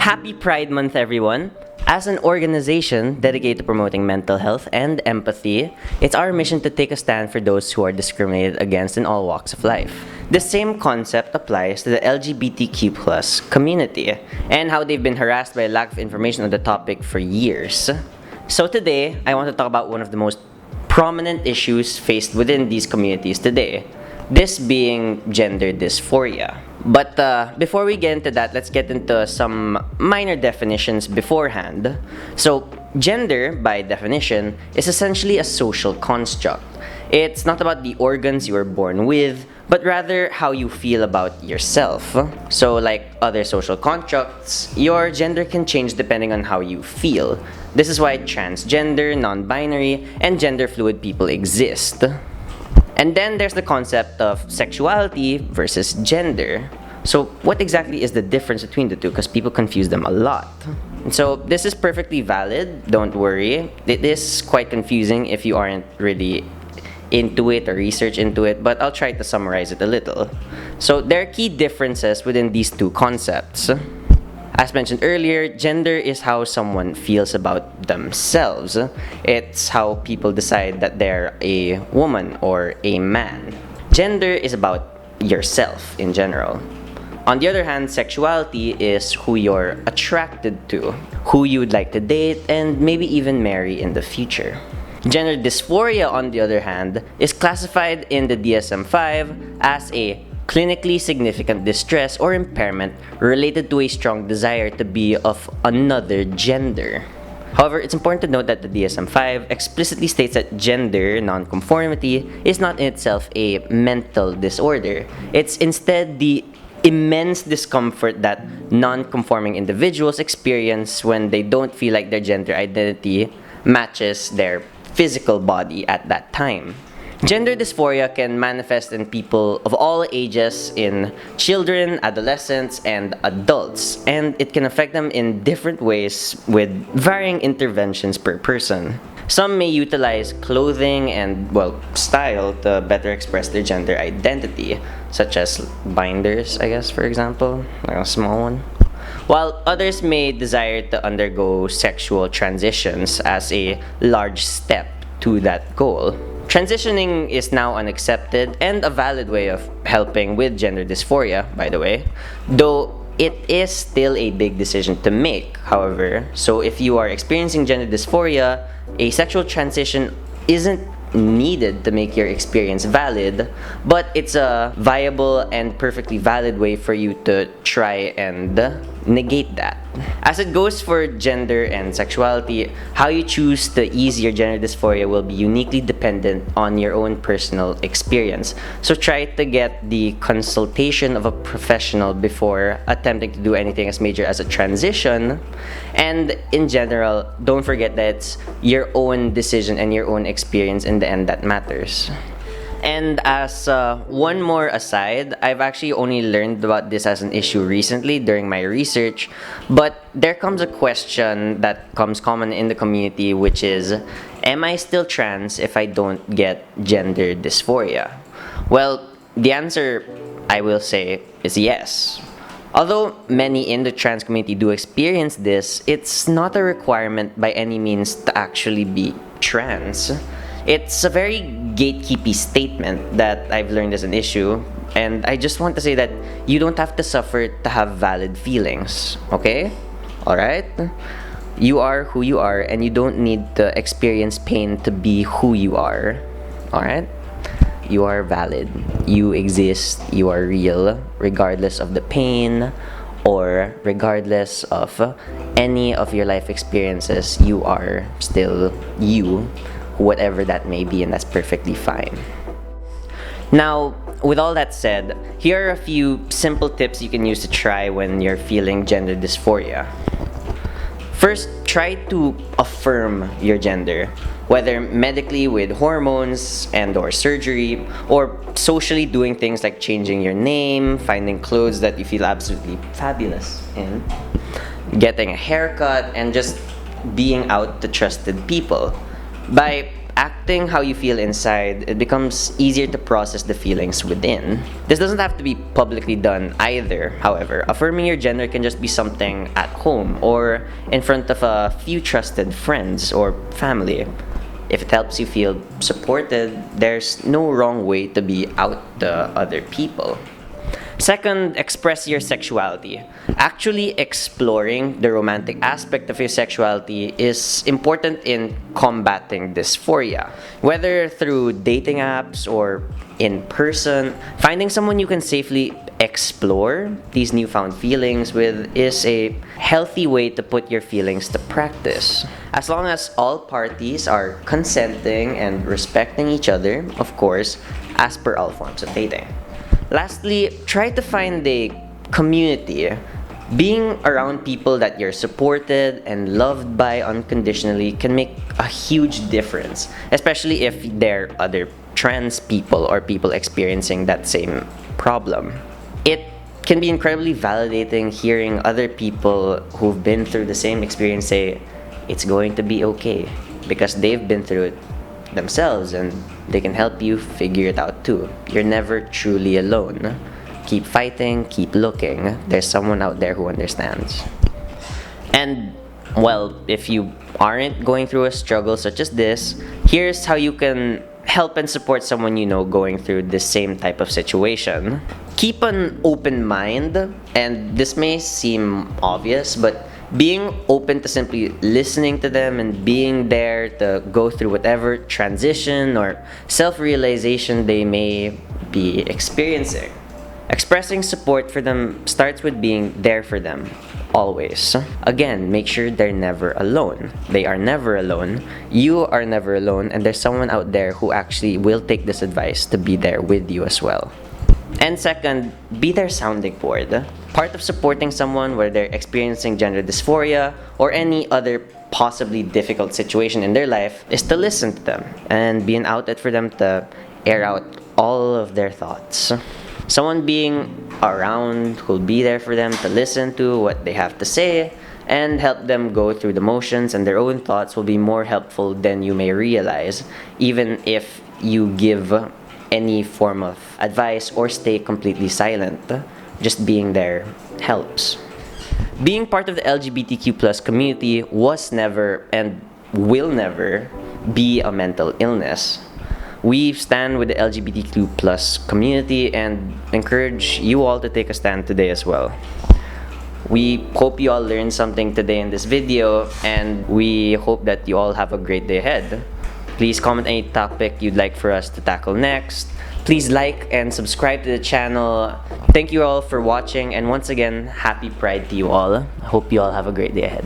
Happy Pride Month, everyone! As an organization dedicated to promoting mental health and empathy, it's our mission to take a stand for those who are discriminated against in all walks of life. The same concept applies to the LGBTQ plus community and how they've been harassed by a lack of information on the topic for years. So today, I want to talk about one of the most prominent issues faced within these communities today, this being gender dysphoria. But before we get into that, let's get into some minor definitions beforehand. So, gender, by definition, is essentially a social construct. It's not about the organs you were born with, but rather how you feel about yourself. So, like other social constructs, your gender can change depending on how you feel. This is why transgender, non-binary, and gender-fluid people exist. And then there's the concept of sexuality versus gender. So what exactly is the difference between the two? Because people confuse them a lot. So this is perfectly valid, don't worry. It is quite confusing if you aren't really into it or research into it, but I'll try to summarize it a little. So there are key differences within these two concepts. As mentioned earlier, gender is how someone feels about themselves. It's how people decide that they're a woman or a man. Gender is about yourself in general. On the other hand, sexuality is who you're attracted to, who you would like to date, and maybe even marry in the future. Gender dysphoria, on the other hand, is classified in the DSM-5 as a clinically significant distress or impairment related to a strong desire to be of another gender. However, it's important to note that the DSM-5 explicitly states that gender nonconformity is not in itself a mental disorder. It's instead the immense discomfort that non-conforming individuals experience when they don't feel like their gender identity matches their physical body at that time. Gender dysphoria can manifest in people of all ages, in children, adolescents, and adults, and it can affect them in different ways with varying interventions per person. Some may utilize clothing and, style to better express their gender identity, such as binders, I guess, for example, like a small one. While others may desire to undergo sexual transitions as a large step to that goal. Transitioning is now an accepted and a valid way of helping with gender dysphoria, by the way, though it is still a big decision to make, however. So if you are experiencing gender dysphoria, a sexual transition isn't needed to make your experience valid, but it's a viable and perfectly valid way for you to try and negate that. As it goes for gender and sexuality, how you choose to ease your gender dysphoria will be uniquely dependent on your own personal experience. So try to get the consultation of a professional before attempting to do anything as major as a transition. And in general, don't forget that it's your own decision and your own experience in the end that matters. And as one more aside, I've actually only learned about this as an issue recently during my research, but there comes a question that comes common in the community, which is, am I still trans if I don't get gender dysphoria? Well, the answer, I will say, is yes. Although many in the trans community do experience this, it's not a requirement by any means to actually be trans. It's a very gatekeepy statement that I've learned as an issue, and I just want to say that you don't have to suffer to have valid feelings, okay? Alright? You are who you are, and you don't need to experience pain to be who you are, alright? You are valid. You exist. You are real, regardless of the pain or regardless of any of your life experiences. You are still you, whatever that may be, and that's perfectly fine. Now, with all that said, here are a few simple tips you can use to try when you're feeling gender dysphoria. First, try to affirm your gender, whether medically with hormones and or surgery, or socially doing things like changing your name, finding clothes that you feel absolutely fabulous in, getting a haircut, and just being out to trusted people. By acting how you feel inside, it becomes easier to process the feelings within. This doesn't have to be publicly done either, however. Affirming your gender can just be something at home or in front of a few trusted friends or family. If it helps you feel supported, there's no wrong way to be out to other people. Second, express your sexuality. Actually exploring the romantic aspect of your sexuality is important in combating dysphoria. Whether through dating apps or in person, finding someone you can safely explore these newfound feelings with is a healthy way to put your feelings to practice. As long as all parties are consenting and respecting each other, of course, as per all forms of dating. Lastly, try to find a community. Being around people that you're supported and loved by unconditionally can make a huge difference, especially if they're other trans people or people experiencing that same problem. It can be incredibly validating hearing other people who've been through the same experience say, it's going to be okay, because they've been through it themselves and they can help you figure it out too. You're never truly alone. Keep fighting, keep looking. There's someone out there who understands. And, well, if you aren't going through a struggle such as this, here's how you can help and support someone you know going through the same type of situation. Keep an open mind, and this may seem obvious, but being open to simply listening to them and being there to go through whatever transition or self-realization they may be experiencing. Expressing support for them starts with being there for them, always. Again, make sure they're never alone. They are never alone. You are never alone, and there's someone out there who actually will take this advice to be there with you as well. And second, be their sounding board. Part of supporting someone where they're experiencing gender dysphoria or any other possibly difficult situation in their life is to listen to them and be an outlet for them to air out all of their thoughts. Someone being around who'll be there for them to listen to what they have to say and help them go through the motions and their own thoughts will be more helpful than you may realize, even if you give any form of advice or stay completely silent. Just being there helps. Being part of the LGBTQ plus community was never and will never be a mental illness. We stand with the LGBTQ plus community and encourage you all to take a stand today as well. We hope you all learned something today in this video, and we hope that you all have a great day ahead. Please comment any topic you'd like for us to tackle next. Please like and subscribe to the channel. Thank you all for watching, and once again, happy Pride to you all. I hope you all have a great day ahead.